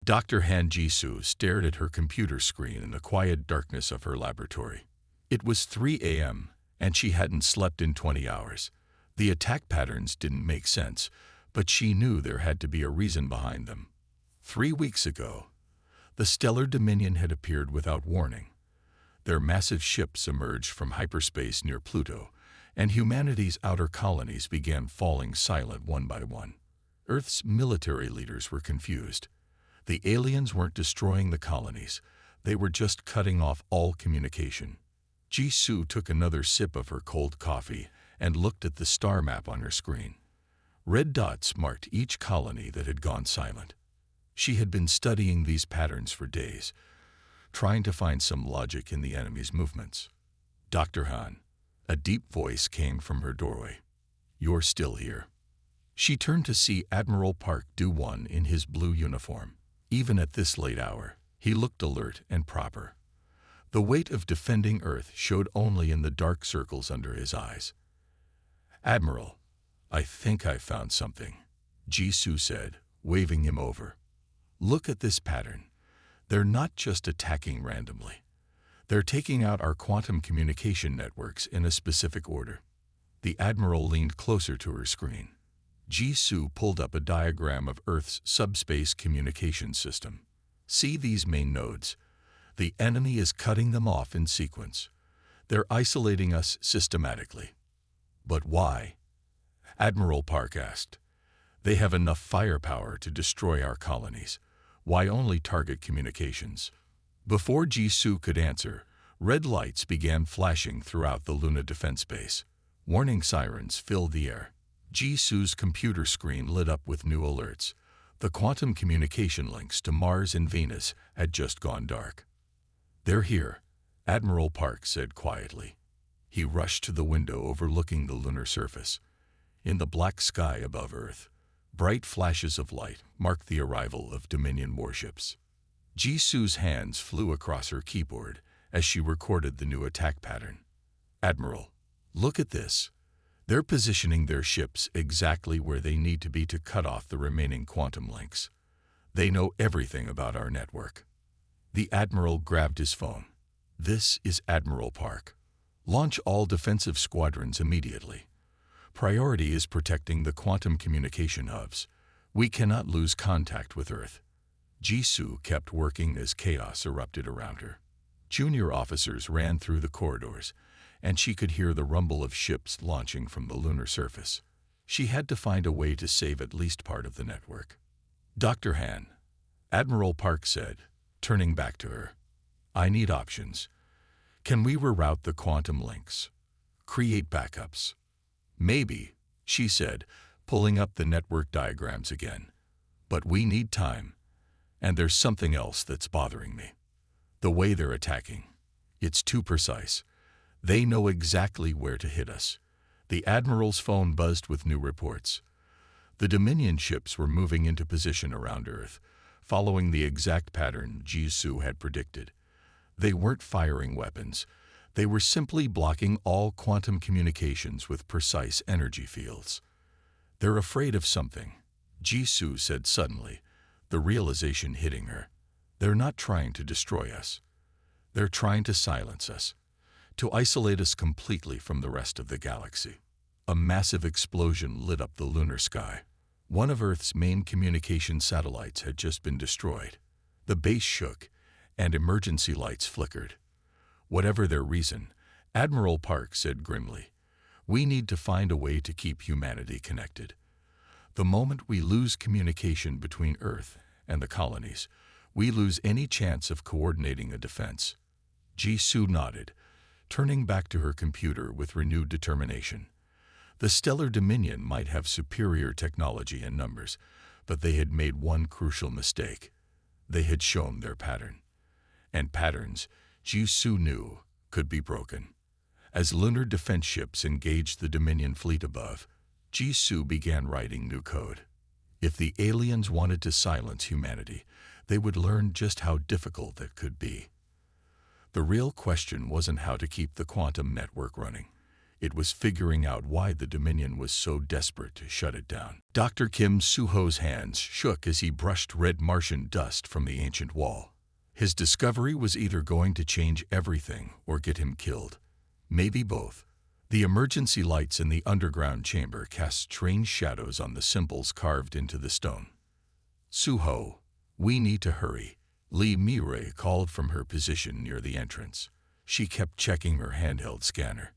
Dr. Han Jisoo stared at her computer screen in the quiet darkness of her laboratory. It was 3 a.m., and she hadn't slept in 20 hours. The attack patterns didn't make sense, but she knew there had to be a reason behind them. 3 weeks ago, the stellar Dominion had appeared without warning. Their massive ships emerged from hyperspace near Pluto, and humanity's outer colonies began falling silent one by one. Earth's military leaders were confused. The aliens weren't destroying the colonies, they were just cutting off all communication. Jisoo took another sip of her cold coffee and looked at the star map on her screen. Red dots marked each colony that had gone silent. She had been studying these patterns for days, trying to find some logic in the enemy's movements. "Dr. Han," a deep voice came from her doorway. "You're still here." She turned to see Admiral Park Do-won in his blue uniform. Even at this late hour, he looked alert and proper. The weight of defending Earth showed only in the dark circles under his eyes. "Admiral, I think I found something," Jisoo said, waving him over. "Look at this pattern. They're not just attacking randomly. They're taking out our quantum communication networks in a specific order." The Admiral leaned closer to her screen. Jisoo pulled up a diagram of Earth's subspace communication system. "See these main nodes? The enemy is cutting them off in sequence. They're isolating us systematically." "But why?" Admiral Park asked. "They have enough firepower to destroy our colonies. Why only target communications?" Before Jisoo could answer, red lights began flashing throughout the Luna defense base. Warning sirens filled the air. Jisoo's computer screen lit up with new alerts. The quantum communication links to Mars and Venus had just gone dark. "They're here," Admiral Park said quietly. He rushed to the window overlooking the lunar surface. In the black sky above Earth, bright flashes of light marked the arrival of Dominion warships. Jisoo's hands flew across her keyboard as she recorded the new attack pattern. "Admiral, look at this. They're positioning their ships exactly where they need to be to cut off the remaining quantum links. They know everything about our network." The Admiral grabbed his phone. "This is Admiral Park. Launch all defensive squadrons immediately. Priority is protecting the quantum communication hubs. We cannot lose contact with Earth." Jisoo kept working as chaos erupted around her. Junior officers ran through the corridors, and she could hear the rumble of ships launching from the lunar surface. She had to find a way to save at least part of the network. "Dr. Han," Admiral Park said, turning back to her, "I need options. Can we reroute the quantum links? Create backups?" "Maybe," she said, pulling up the network diagrams again. "But we need time. And there's something else that's bothering me. The way they're attacking. It's too precise. They know exactly where to hit us." The Admiral's phone buzzed with new reports. The Dominion ships were moving into position around Earth, following the exact pattern Jisoo had predicted. They weren't firing weapons. They were simply blocking all quantum communications with precise energy fields. "They're afraid of something," Jisoo said suddenly, the realization hitting her. "They're not trying to destroy us. They're trying to silence us, to isolate us completely from the rest of the galaxy." A massive explosion lit up the lunar sky. One of Earth's main communication satellites had just been destroyed. The base shook, and emergency lights flickered. "Whatever their reason," Admiral Park said grimly, "we need to find a way to keep humanity connected. The moment we lose communication between Earth and the colonies, we lose any chance of coordinating a defense." Jisoo nodded, turning back to her computer with renewed determination. The Stellar Dominion might have superior technology and numbers, but they had made one crucial mistake. They had shown their pattern. And patterns, Jisoo knew, could be broken. As lunar defense ships engaged the Dominion fleet above, Jisoo began writing new code. If the aliens wanted to silence humanity, they would learn just how difficult that could be. The real question wasn't how to keep the quantum network running. It was figuring out why the Dominion was so desperate to shut it down. Dr. Kim Suho's hands shook as he brushed red Martian dust from the ancient wall. His discovery was either going to change everything or get him killed. Maybe both. The emergency lights in the underground chamber cast strange shadows on the symbols carved into the stone. Suho, we need to hurry, Lee Mirai called from her position near the entrance. She kept checking her handheld scanner.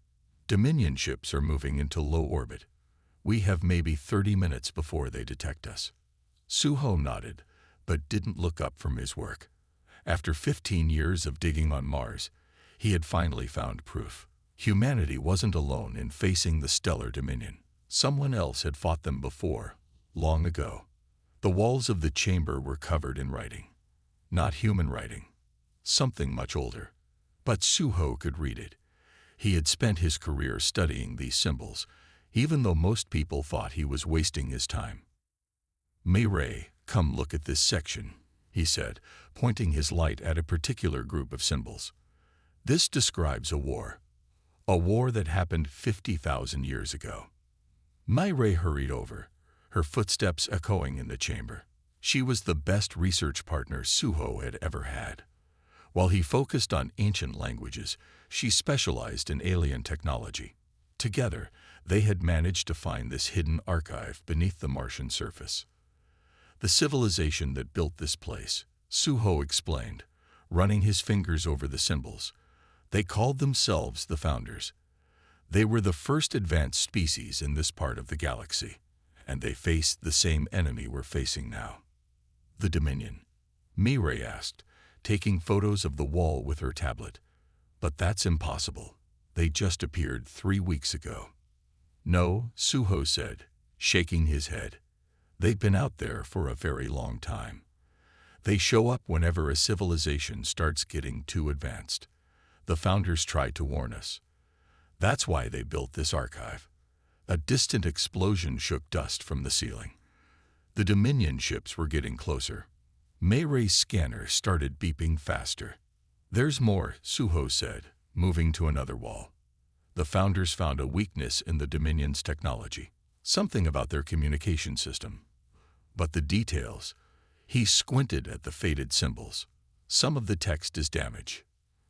Dominion ships are moving into low orbit. We have maybe 30 minutes before they detect us. Suho nodded, but didn't look up from his work. After 15 years of digging on Mars, he had finally found proof. Humanity wasn't alone in facing the stellar Dominion. Someone else had fought them before, long ago. The walls of the chamber were covered in writing. Not human writing. Something much older. But Suho could read it. He had spent his career studying these symbols, even though most people thought he was wasting his time. Mirai, come look at this section, he said, pointing his light at a particular group of symbols. This describes a war that happened 50,000 years ago. Mirai hurried over, her footsteps echoing in the chamber. She was the best research partner Suho had ever had. While he focused on ancient languages, she specialized in alien technology. Together, they had managed to find this hidden archive beneath the Martian surface. The civilization that built this place, Suho explained, running his fingers over the symbols. They called themselves the Founders. They were the first advanced species in this part of the galaxy, and they faced the same enemy we're facing now. The Dominion, Mirai asked, taking photos of the wall with her tablet. But that's impossible. They just appeared 3 weeks ago. No, Suho said, shaking his head. They've been out there for a very long time. They show up whenever a civilization starts getting too advanced. The Founders tried to warn us. That's why they built this archive. A distant explosion shook dust from the ceiling. The Dominion ships were getting closer. Mirai's scanner started beeping faster. There's more, Suho said, moving to another wall. The Founders found a weakness in the Dominion's technology, something about their communication system. But the details, he squinted at the faded symbols. Some of the text is damaged.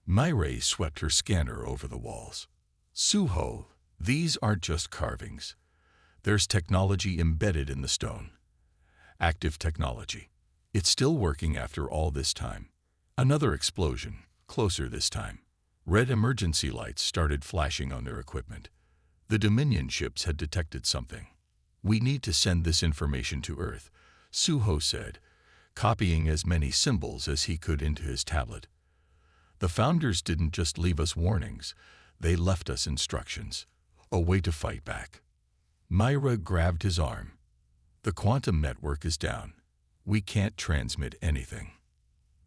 Mirai swept her scanner over the walls. Suho, these aren't just carvings. There's technology embedded in the stone. Active technology. It's still working after all this time. Another explosion, closer this time. Red emergency lights started flashing on their equipment. The Dominion ships had detected something. We need to send this information to Earth, Suho said, copying as many symbols as he could into his tablet. The Founders didn't just leave us warnings, they left us instructions, a way to fight back. Mirai grabbed his arm. The quantum network is down. We can't transmit anything.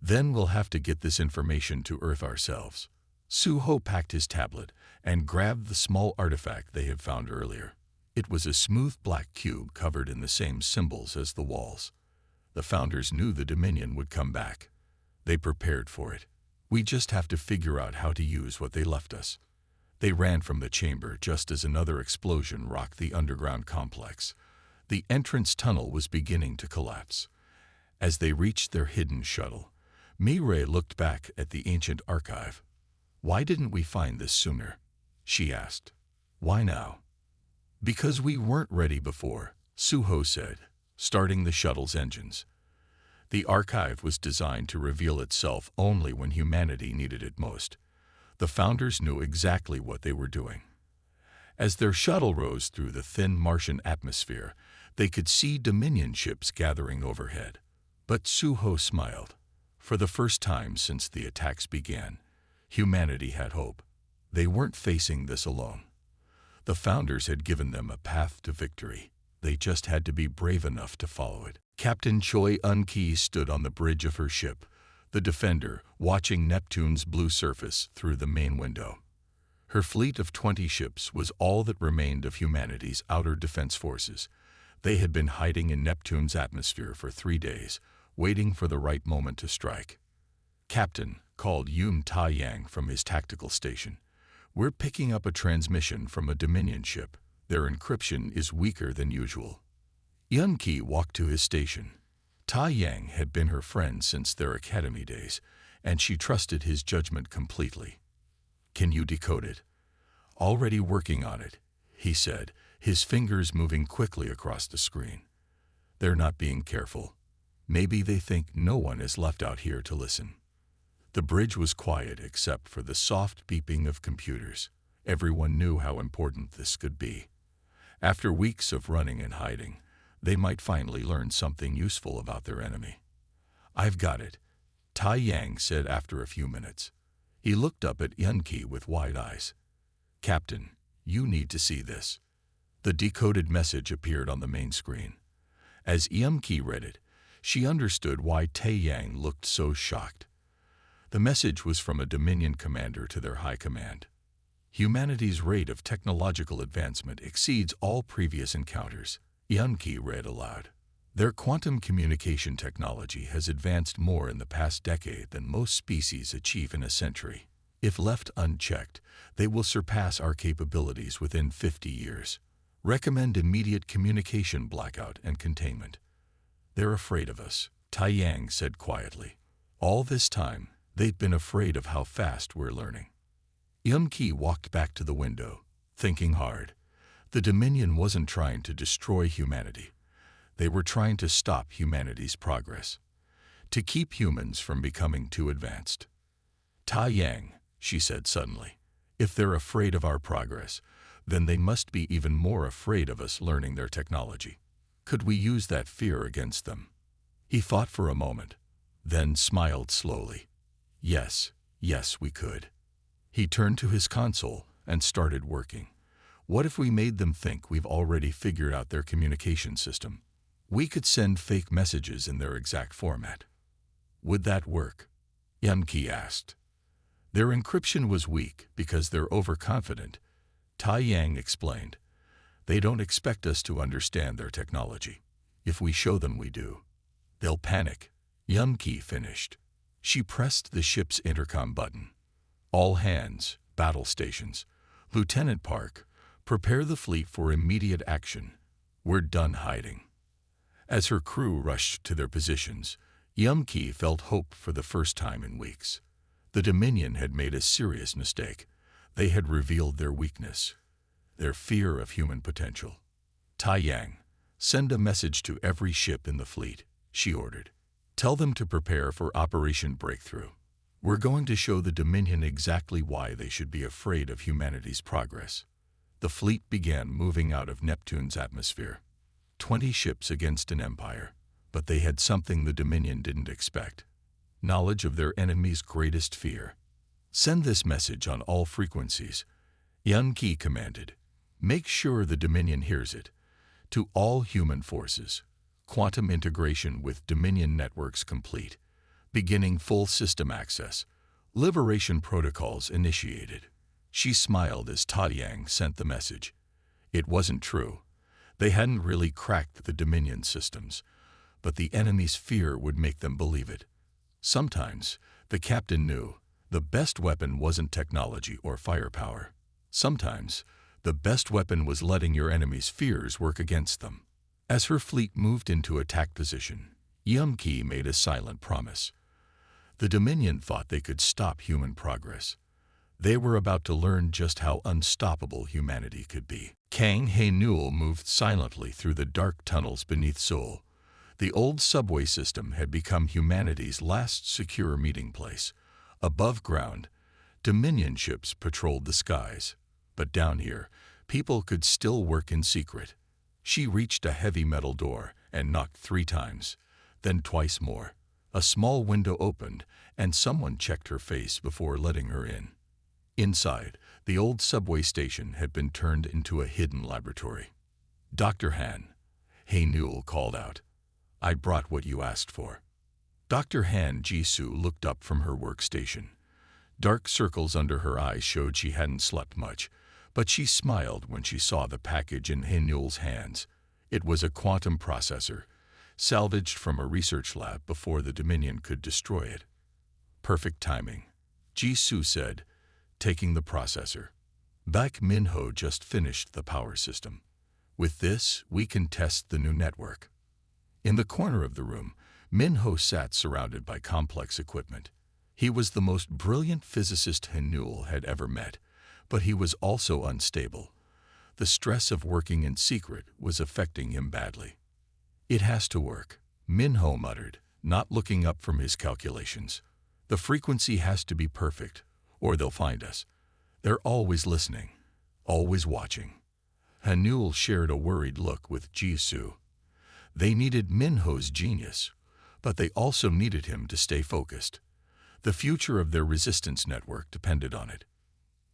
Then we'll have to get this information to Earth ourselves. Suho packed his tablet and grabbed the small artifact they had found earlier. It was a smooth black cube covered in the same symbols as the walls. The Founders knew the Dominion would come back. They prepared for it. We just have to figure out how to use what they left us. They ran from the chamber just as another explosion rocked the underground complex. The entrance tunnel was beginning to collapse. As they reached their hidden shuttle, Mirai looked back at the ancient archive. Why didn't we find this sooner? She asked. Why now? Because we weren't ready before, Suho said, starting the shuttle's engines. The archive was designed to reveal itself only when humanity needed it most. The Founders knew exactly what they were doing. As their shuttle rose through the thin Martian atmosphere, they could see Dominion ships gathering overhead. But Suho smiled. For the first time since the attacks began, humanity had hope. They weren't facing this alone. The Founders had given them a path to victory. They just had to be brave enough to follow it. Captain Choi Un-ki stood on the bridge of her ship, the Defender, watching Neptune's blue surface through the main window. Her fleet of 20 ships was all that remained of humanity's outer defense forces. They had been hiding in Neptune's atmosphere for 3 days, waiting for the right moment to strike. Captain, called Yun Ta-yang from his tactical station, We're picking up a transmission from a Dominion ship. Their encryption is weaker than usual. Yun-Ki walked to his station. Ta Yang had been her friend since their academy days, and she trusted his judgment completely. "Can you decode it?" "Already working on it," he said, his fingers moving quickly across the screen. "They're not being careful. Maybe they think no one is left out here to listen." The bridge was quiet except for the soft beeping of computers. Everyone knew how important this could be. After weeks of running and hiding, they might finally learn something useful about their enemy. "I've got it," Tai Yang said after a few minutes. He looked up at Yun-Ki with wide eyes. "Captain, you need to see this." The decoded message appeared on the main screen. As Yun-Ki read it, she understood why Tai Yang looked so shocked. The message was from a Dominion commander to their high command. "Humanity's rate of technological advancement exceeds all previous encounters," Yun-Ki read aloud. "Their quantum communication technology has advanced more in the past decade than most species achieve in a century. If left unchecked, they will surpass our capabilities within 50 years. Recommend immediate communication blackout and containment." "They're afraid of us," Tai Yang said quietly. "All this time, they've been afraid of how fast we're learning." Yun-Ki walked back to the window, thinking hard. The Dominion wasn't trying to destroy humanity. They were trying to stop humanity's progress, to keep humans from becoming too advanced. "Tai Yang," she said suddenly, "if they're afraid of our progress, then they must be even more afraid of us learning their technology. Could we use that fear against them?" He thought for a moment, then smiled slowly. Yes, we could." He turned to his console and started working. "What if we made them think we've already figured out their communication system? We could send fake messages in their exact format." "Would that work?" Yun-Ki asked. "Their encryption was weak because they're overconfident," Tai Yang explained. "They don't expect us to understand their technology. If we show them we do, they'll panic." Yun-Ki finished. She pressed the ship's intercom button. "All hands, battle stations. Lieutenant Park, prepare the fleet for immediate action. We're done hiding." As her crew rushed to their positions, Yun-Ki felt hope for the first time in weeks. The Dominion had made a serious mistake. They had revealed their weakness, their fear of human potential. "Tai Yang, send a message to every ship in the fleet," she ordered. "Tell them to prepare for Operation Breakthrough. We're going to show the Dominion exactly why they should be afraid of humanity's progress." The fleet began moving out of Neptune's atmosphere. 20 ships against an empire, but they had something the Dominion didn't expect: knowledge of their enemy's greatest fear. "Send this message on all frequencies," Yun-Ki commanded. "Make sure the Dominion hears it. To all human forces. Quantum integration with Dominion networks complete. Beginning full system access. Liberation protocols initiated." She smiled as Tai Yang sent the message. It wasn't true. They hadn't really cracked the Dominion systems, but the enemy's fear would make them believe it. Sometimes, the captain knew, the best weapon wasn't technology or firepower. Sometimes, the best weapon was letting your enemy's fears work against them. As her fleet moved into attack position, Yun-Ki made a silent promise. The Dominion thought they could stop human progress. They were about to learn just how unstoppable humanity could be. Kang Hae-Newell moved silently through the dark tunnels beneath Seoul. The old subway system had become humanity's last secure meeting place. Above ground, Dominion ships patrolled the skies. But down here, people could still work in secret. She reached a heavy metal door and knocked 3 times, then twice more. A small window opened, and someone checked her face before letting her in. Inside, the old subway station had been turned into a hidden laboratory. "Dr. Han," Hae-Newell called out. "I brought what you asked for." Dr. Han Ji-soo looked up from her workstation. Dark circles under her eyes showed she hadn't slept much, but she smiled when she saw the package in Hae-Newell's hands. It was a quantum processor, salvaged from a research lab before the Dominion could destroy it. "Perfect timing," Ji-soo said, taking the processor. Back Minho just finished the power system. With this, we can test the new network. In the corner of the room, Minho sat surrounded by complex equipment. He was the most brilliant physicist Hanul had ever met, but he was also unstable. The stress of working in secret was affecting him badly. "It has to work," Minho muttered, not looking up from his calculations. "The frequency has to be perfect, or they'll find us. They're always listening, always watching." Hanul shared a worried look with Jisoo. They needed Minho's genius, but they also needed him to stay focused. The future of their resistance network depended on it.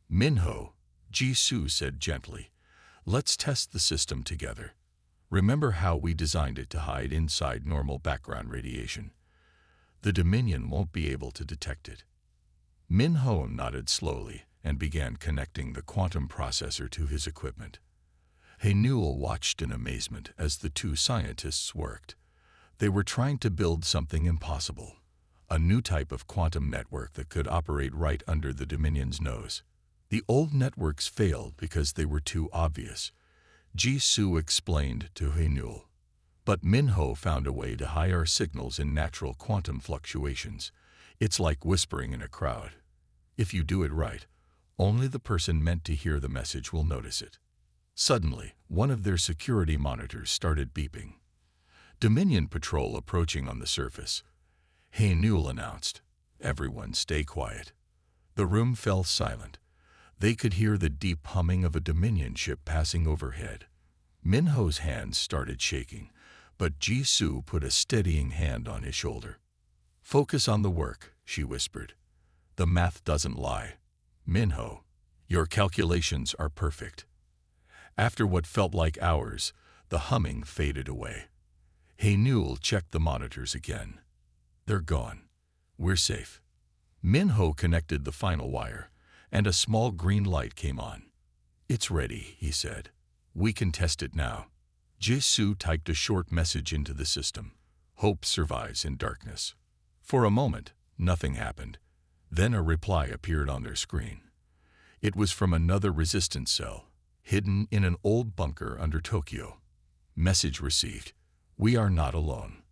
"Minho," Jisoo said gently, "let's test the system together. Remember how we designed it to hide inside normal background radiation? The Dominion won't be able to detect it." Minho nodded slowly and began connecting the quantum processor to his equipment. Hanul watched in amazement as the two scientists worked. They were trying to build something impossible, a new type of quantum network that could operate right under the Dominion's nose. The old networks failed because they were too obvious, Jisoo explained to Hanul. But Minho found a way to hide our signals in natural quantum fluctuations. It's like whispering in a crowd. If you do it right, only the person meant to hear the message will notice it. Suddenly, one of their security monitors started beeping. "Dominion patrol approaching on the surface," Hanul announced. "Everyone stay quiet." The room fell silent. They could hear the deep humming of a Dominion ship passing overhead. Minho's hands started shaking, but Jisoo put a steadying hand on his shoulder. "Focus on the work," she whispered. "The math doesn't lie. Minho, your calculations are perfect." After what felt like hours, the humming faded away. Hanul checked the monitors again. "They're gone. We're safe." Minho connected the final wire, and a small green light came on. "It's ready," he said. "We can test it now." Jisoo typed a short message into the system. "Hope survives in darkness." For a moment, nothing happened. Then a reply appeared on their screen. It was from another resistance cell, hidden in an old bunker under Tokyo. "Message received. We are not alone."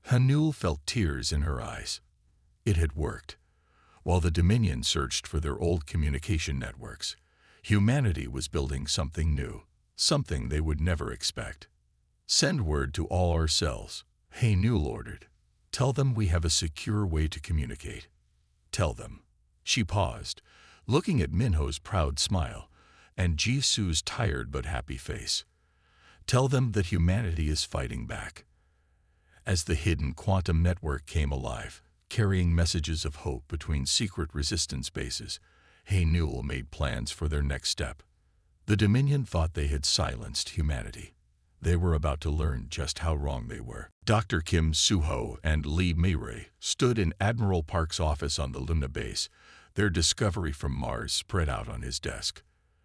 Hanul felt tears in her eyes. It had worked. While the Dominion searched for their old communication networks, humanity was building something new, something they would never expect. "Send word to all our cells," Hanul ordered. "Tell them we have a secure way to communicate. Tell them." She paused, looking at Minho's proud smile and Jisoo's tired but happy face. "Tell them that humanity is fighting back." As the hidden quantum network came alive, carrying messages of hope between secret resistance bases, Hanul made plans for their next step. The Dominion thought they had silenced humanity. They were about to learn just how wrong they were. Dr. Kim Suho and Lee Meirei stood in Admiral Park's office on the Luna base, their discovery from Mars spread out on his desk.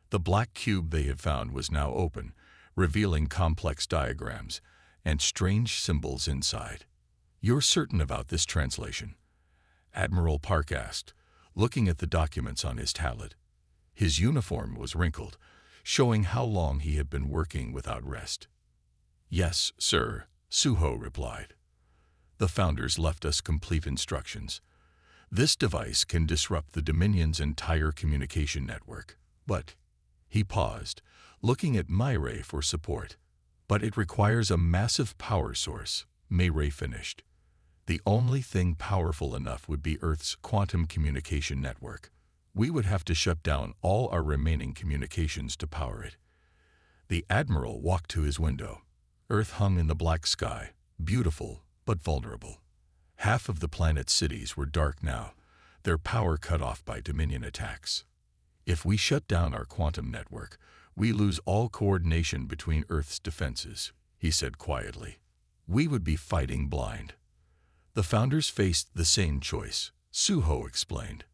The black cube they had found was now open, revealing complex diagrams and strange symbols inside. "You're certain about this translation?" Admiral Park asked, looking at the documents on his tablet. His uniform was wrinkled, showing how long he had been working without rest. "Yes, sir," Suho replied. "The founders left us complete instructions. This device can disrupt the Dominion's entire communication network, but—" He paused, looking at Meirei for support. "But it requires a massive power source," Meirei finished. "The only thing powerful enough would be Earth's quantum communication network. We would have to shut down all our remaining communications to power it." The Admiral walked to his window. Earth hung in the black sky, beautiful but vulnerable. Half of the planet's cities were dark now, their power cut off by Dominion attacks. "If we shut down our quantum network, we lose all coordination between Earth's defenses," he said quietly. "We would be fighting blind." The founders faced the same choice, Suho explained.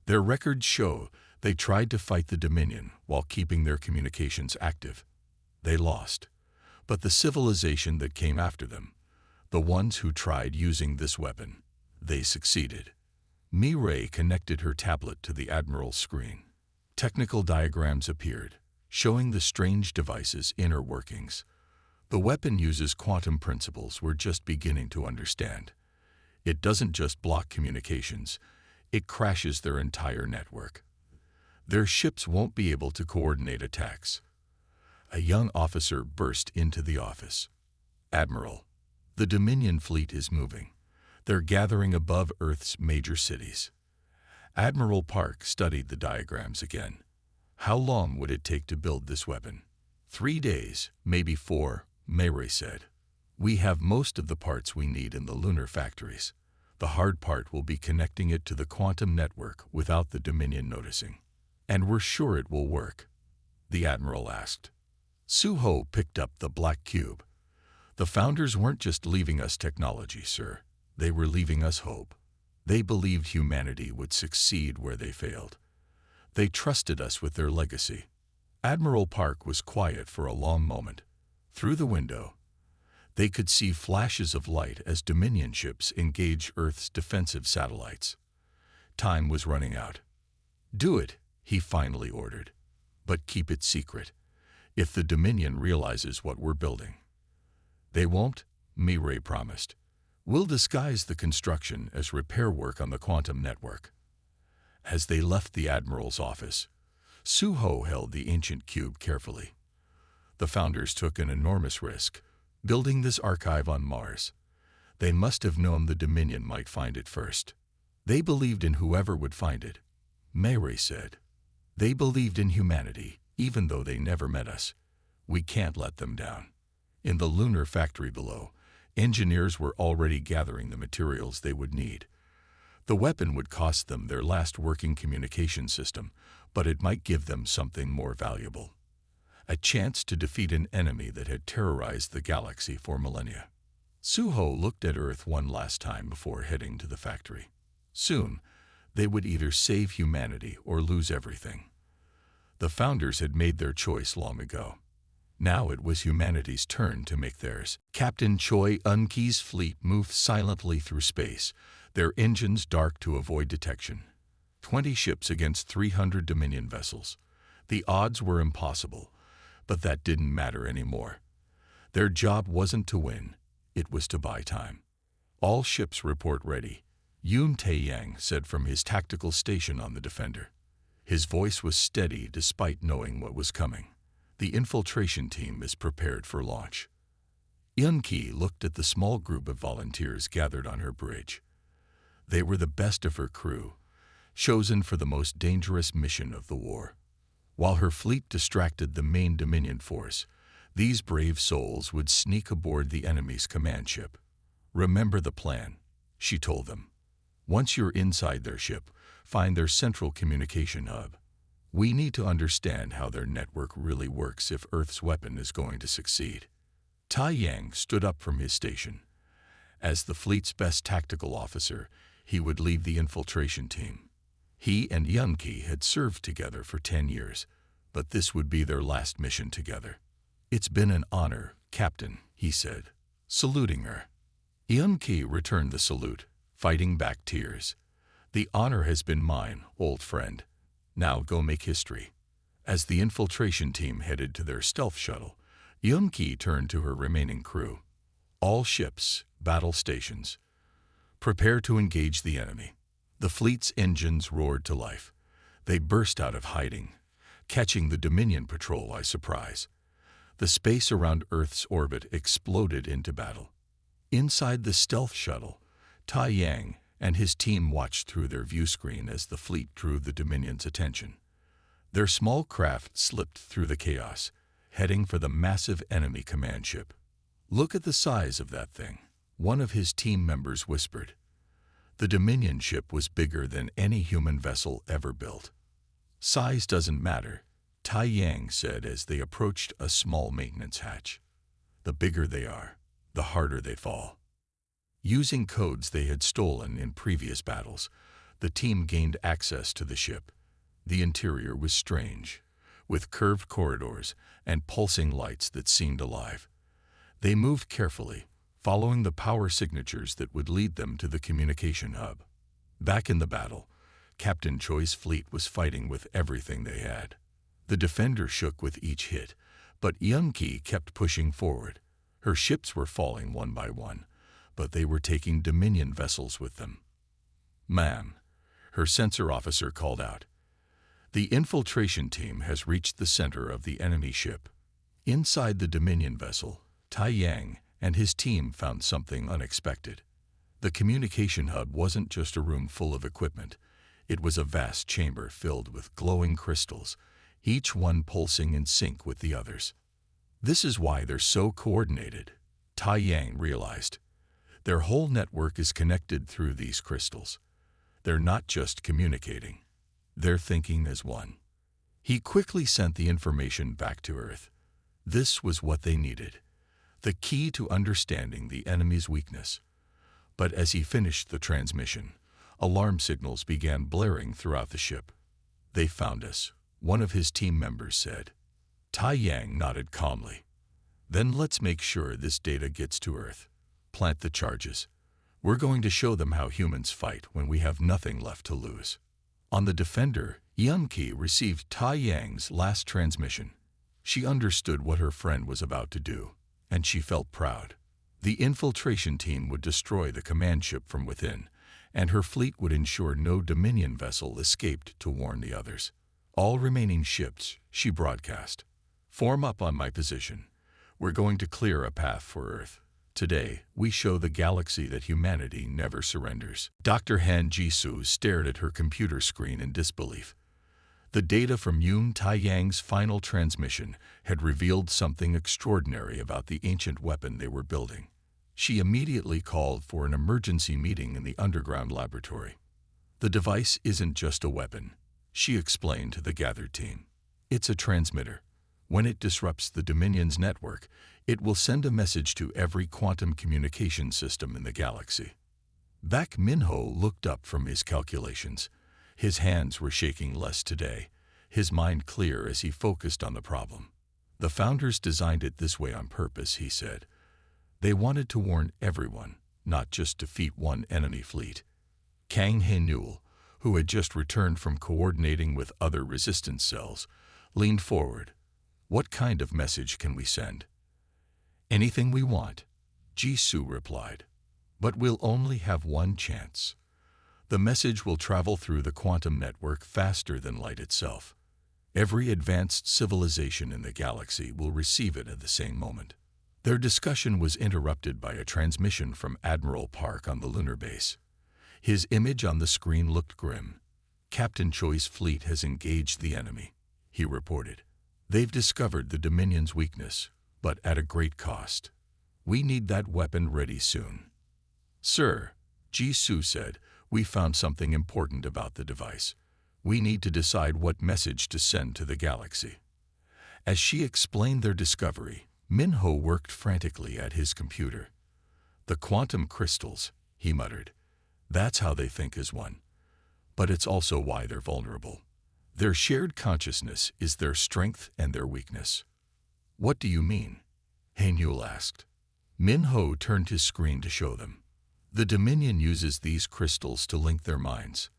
Their records show they tried to fight the Dominion while keeping their communications active. They lost. But the civilization that came after them, the ones who tried using this weapon, they succeeded. Meirei connected her tablet to the Admiral's screen. Technical diagrams appeared, showing the strange device's inner workings. The weapon uses quantum principles we're just beginning to understand. It doesn't just block communications, it crashes their entire network. Their ships won't be able to coordinate attacks. A young officer burst into the office. "Admiral, the Dominion fleet is moving. They're gathering above Earth's major cities." Admiral Park studied the diagrams again. How long would it take to build this weapon? 3 days, maybe 4, Mayray said. "We have most of the parts we need in the lunar factories. The hard part will be connecting it to the quantum network without the Dominion noticing." "And we're sure it will work?" the Admiral asked. Suho picked up the black cube. "The founders weren't just leaving us technology, sir. They were leaving us hope. They believed humanity would succeed where they failed. They trusted us with their legacy." Admiral Park was quiet for a long moment. Through the window, they could see flashes of light as Dominion ships engaged Earth's defensive satellites. Time was running out. "Do it," he finally ordered. "But keep it secret. If the Dominion realizes what we're building." "They won't," Mayray promised. "We'll disguise the construction as repair work on the quantum network." As they left the Admiral's office, Suho held the ancient cube carefully. The founders took an enormous risk, building this archive on Mars. They must have known the Dominion might find it first. "They believed in whoever would find it," Mayray said. "They believed in humanity, even though they never met us. We can't let them down." In the lunar factory below, engineers were already gathering the materials they would need. The weapon would cost them their last working communication system, but it might give them something more valuable. A chance to defeat an enemy that had terrorized the galaxy for millennia. Suho looked at Earth one last time before heading to the factory. Soon, they would either save humanity or lose everything. The founders had made their choice long ago. Now it was humanity's turn to make theirs. Captain Choi Eun-ki's fleet moved silently through space, their engines dark to avoid detection. 20 ships against 300 Dominion vessels. The odds were impossible, but that didn't matter anymore. Their job wasn't to win, it was to buy time. "All ships report ready," Yoon Tae-yang said from his tactical station on the Defender. His voice was steady despite knowing what was coming. "The infiltration team is prepared for launch." Eun-ki looked at the small group of volunteers gathered on her bridge. They were the best of her crew, chosen for the most dangerous mission of the war. While her fleet distracted the main Dominion force, these brave souls would sneak aboard the enemy's command ship. "Remember the plan," she told them. "Once you're inside their ship, find their central communication hub. We need to understand how their network really works if Earth's weapon is going to succeed." Tai-yang stood up from his station. As the fleet's best tactical officer, he would lead the infiltration team. He and Eun-ki had served together for 10 years, but this would be their last mission together. "It's been an honor, Captain," he said, saluting her. Eun-ki returned the salute, fighting back tears. "The honor has been mine, old friend. Now go make history." As the infiltration team headed to their stealth shuttle, Eun-ki turned to her remaining crew. "All ships, battle stations. Prepare to engage the enemy." The fleet's engines roared to life. They burst out of hiding, catching the Dominion patrol by surprise. The space around Earth's orbit exploded into battle. Inside the stealth shuttle, Tai-yang and his team watched through their view screen as the fleet drew the Dominion's attention. Their small craft slipped through the chaos, heading for the massive enemy command ship. "Look at the size of that thing," one of his team members whispered. The Dominion ship was bigger than any human vessel ever built. "Size doesn't matter," Tai-yang said as they approached a small maintenance hatch. "The bigger they are, the harder they fall." Using codes they had stolen in previous battles, the team gained access to the ship. The interior was strange, with curved corridors and pulsing lights that seemed alive. They moved carefully, following the power signatures that would lead them to the communication hub. Back in the battle, Captain Choi's fleet was fighting with everything they had. The Defender shook with each hit, but Yunki kept pushing forward. Her ships were falling one by one, but they were taking Dominion vessels with them. "Ma'am," her sensor officer called out. "The infiltration team has reached the center of the enemy ship." Inside the Dominion vessel, Tai Yang and his team found something unexpected. The communication hub wasn't just a room full of equipment. It was a vast chamber filled with glowing crystals, each one pulsing in sync with the others. "This is why they're so coordinated," Tai Yang realized. "Their whole network is connected through these crystals. They're not just communicating. They're thinking as one." He quickly sent the information back to Earth. This was what they needed, the key to understanding the enemy's weakness. But as he finished the transmission, alarm signals began blaring throughout the ship. "They found us," one of his team members said. Tai Yang nodded calmly. "Then let's make sure this data gets to Earth. Plant the charges. We're going to show them how humans fight when we have nothing left to lose." On the Defender, Yunki received Tai Yang's last transmission. She understood what her friend was about to do, and she felt proud. The infiltration team would destroy the command ship from within, and her fleet would ensure no Dominion vessel escaped to warn the others. "All remaining ships," she broadcast, "form up on my position. We're going to clear a path for Earth. Today, we show the galaxy that humanity never surrenders." Dr. Han Jisoo stared at her computer screen in disbelief. The data from Yoon Tai Yang's final transmission had revealed something extraordinary about the ancient weapon they were building. She immediately called for an emergency meeting in the underground laboratory. "The device isn't just a weapon," she explained to the gathered team. "It's a transmitter. When it disrupts the Dominion's network, it will send a message to every quantum communication system in the galaxy." Baek Min-ho looked up from his calculations. His hands were shaking less today, his mind clear as he focused on the problem. "The founders designed it this way on purpose," he said. "They wanted to warn everyone, not just defeat one enemy fleet." Kang Hae-nul, who had just returned from coordinating with other resistance cells, leaned forward. "What kind of message can we send?" "Anything we want," Jisoo replied. "But we'll only have one chance. The message will travel through the quantum network faster than light itself. Every advanced civilization in the galaxy will receive it at the same moment." Their discussion was interrupted by a transmission from Admiral Park on the lunar base. His image on the screen looked grim. "Captain Choi's fleet has engaged the enemy," he reported. "They've discovered the Dominion's weakness, but at a great cost. We need that weapon ready soon." "Sir," Jisoo said, "we found something important about the device. We need to decide what message to send to the galaxy." As she explained their discovery, Min-ho worked frantically at his computer. "The quantum crystals," he muttered. "That's how they think as one. But it's also why they're vulnerable. Their shared consciousness is their strength and their weakness." "What do you mean?" Hae-nul asked. Min-ho turned his screen to show them. "The Dominion uses these crystals to link their minds.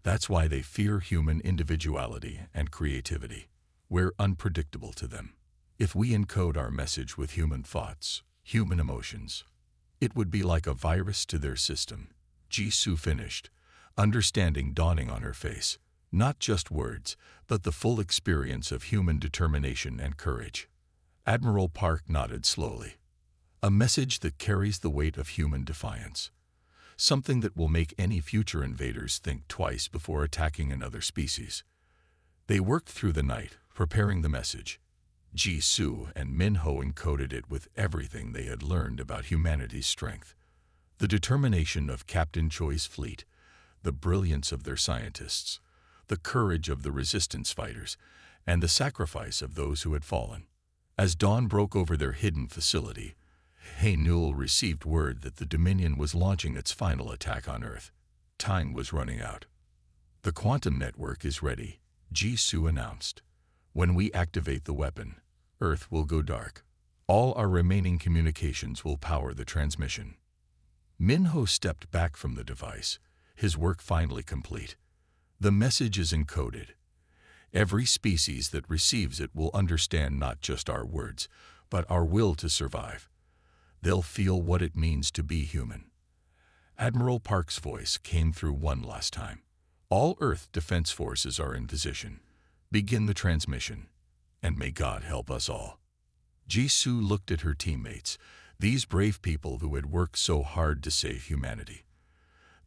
That's why they fear human individuality and creativity. We're unpredictable to them. If we encode our message with human thoughts, human emotions, it would be like a virus to their system." Jisoo finished, understanding dawning on her face. Not just words, but the full experience of human determination and courage. Admiral Park nodded slowly. "A message that carries the weight of human defiance. Something that will make any future invaders think twice before attacking another species." They worked through the night, preparing the message. Jisoo and Min-ho encoded it with everything they had learned about humanity's strength. The determination of Captain Choi's fleet, the brilliance of their scientists, the courage of the resistance fighters, and the sacrifice of those who had fallen. As dawn broke over their hidden facility, Hae-nul received word that the Dominion was launching its final attack on Earth. Time was running out. "The quantum network is ready," Jisoo announced. "When we activate the weapon, Earth will go dark. All our remaining communications will power the transmission." Min-ho stepped back from the device, his work finally complete. The message is encoded. Every species that receives it will understand not just our words, but our will to survive. They'll feel what it means to be human. Admiral Park's voice came through one last time. All Earth Defense Forces are in position. Begin the transmission, and may God help us all. Jisoo looked at her teammates, these brave people who had worked so hard to save humanity.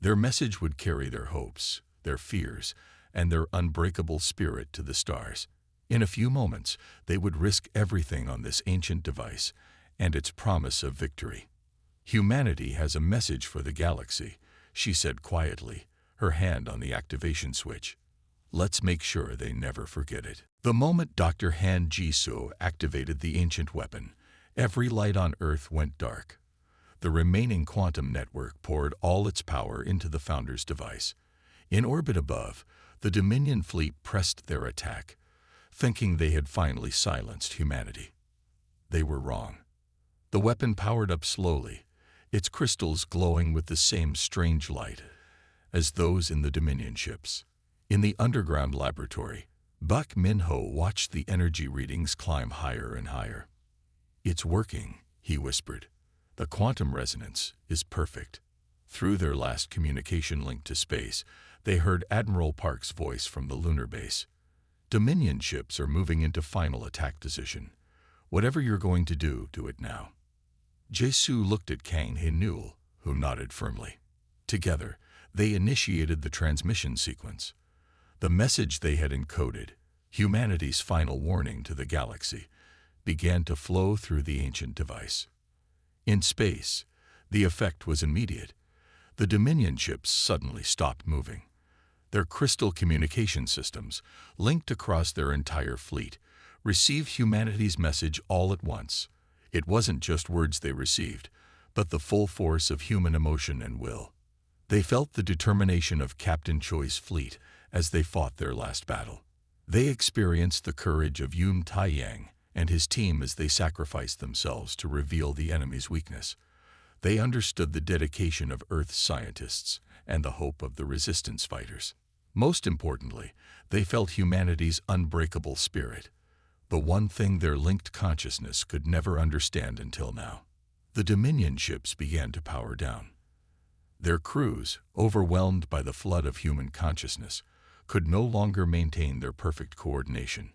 Their message would carry their hopes, their fears, and their unbreakable spirit to the stars. In a few moments, they would risk everything on this ancient device and its promise of victory. Humanity has a message for the galaxy, she said quietly, her hand on the activation switch. Let's make sure they never forget it. The moment Dr. Han Jisoo activated the ancient weapon, every light on Earth went dark. The remaining quantum network poured all its power into the Founder's device. In orbit above, the Dominion fleet pressed their attack, thinking they had finally silenced humanity. They were wrong. The weapon powered up slowly, its crystals glowing with the same strange light as those in the Dominion ships. In the underground laboratory, Buck Minho watched the energy readings climb higher and higher. "It's working," he whispered. "The quantum resonance is perfect." Through their last communication link to space, they heard Admiral Park's voice from the lunar base. "Dominion ships are moving into final attack position. Whatever you're going to do it now." Jisoo looked at Kang Hae-Newell, who nodded firmly. Together, they initiated the transmission sequence. The message they had encoded, humanity's final warning to the galaxy, began to flow through the ancient device. In space, the effect was immediate. The Dominion ships suddenly stopped moving. Their crystal communication systems, linked across their entire fleet, received humanity's message all at once. It wasn't just words they received, but the full force of human emotion and will. They felt the determination of Captain Choi's fleet as they fought their last battle. They experienced the courage of Yoon Tae-yang and his team as they sacrificed themselves to reveal the enemy's weakness. They understood the dedication of Earth's scientists and the hope of the resistance fighters. Most importantly, they felt humanity's unbreakable spirit, the one thing their linked consciousness could never understand until now. The Dominion ships began to power down. Their crews, overwhelmed by the flood of human consciousness, could no longer maintain their perfect coordination.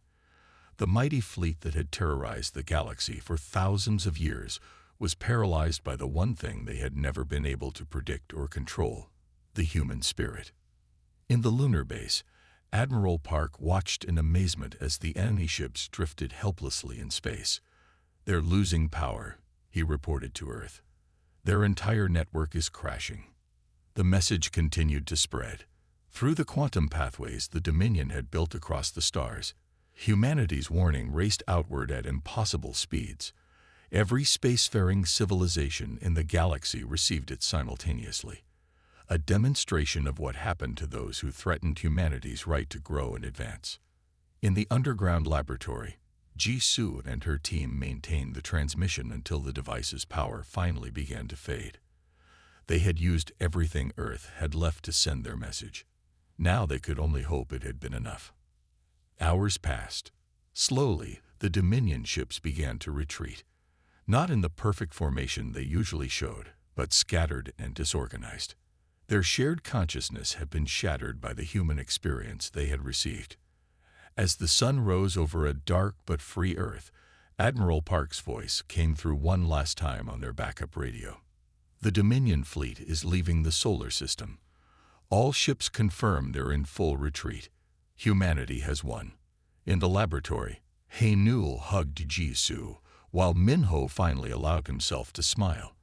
The mighty fleet that had terrorized the galaxy for thousands of years was paralyzed by the one thing they had never been able to predict or control: the human spirit. In the lunar base, Admiral Park watched in amazement as the enemy ships drifted helplessly in space. "They're losing power," he reported to Earth. "Their entire network is crashing." The message continued to spread. Through the quantum pathways the Dominion had built across the stars, humanity's warning raced outward at impossible speeds. Every spacefaring civilization in the galaxy received it simultaneously, a demonstration of what happened to those who threatened humanity's right to grow and advance. In the underground laboratory, Jisoo and her team maintained the transmission until the device's power finally began to fade. They had used everything Earth had left to send their message. Now they could only hope it had been enough. Hours passed. Slowly, the Dominion ships began to retreat, not in the perfect formation they usually showed, but scattered and disorganized. Their shared consciousness had been shattered by the human experience they had received. As the sun rose over a dark but free Earth, Admiral Park's voice came through one last time on their backup radio. "The Dominion fleet is leaving the solar system. All ships confirm they're in full retreat. Humanity has won." In the laboratory, Hae-Newell hugged Jisoo, while Minho finally allowed himself to smile.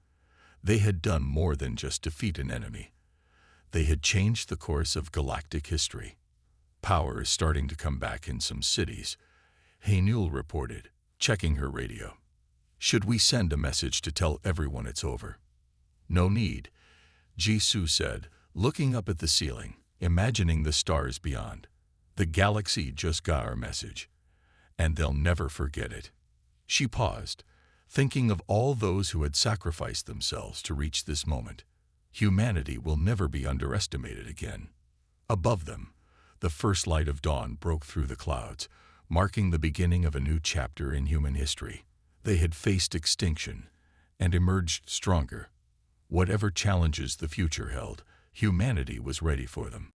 They had done more than just defeat an enemy. They had changed the course of galactic history. "Power is starting to come back in some cities," Hae-Newell reported, checking her radio. "Should we send a message to tell everyone it's over?" "No need," Jisoo said, looking up at the ceiling, imagining the stars beyond. "The galaxy just got our message, and they'll never forget it." She paused, thinking of all those who had sacrificed themselves to reach this moment. Humanity will never be underestimated again. Above them, the first light of dawn broke through the clouds, marking the beginning of a new chapter in human history. They had faced extinction and emerged stronger. Whatever challenges the future held, humanity was ready for them.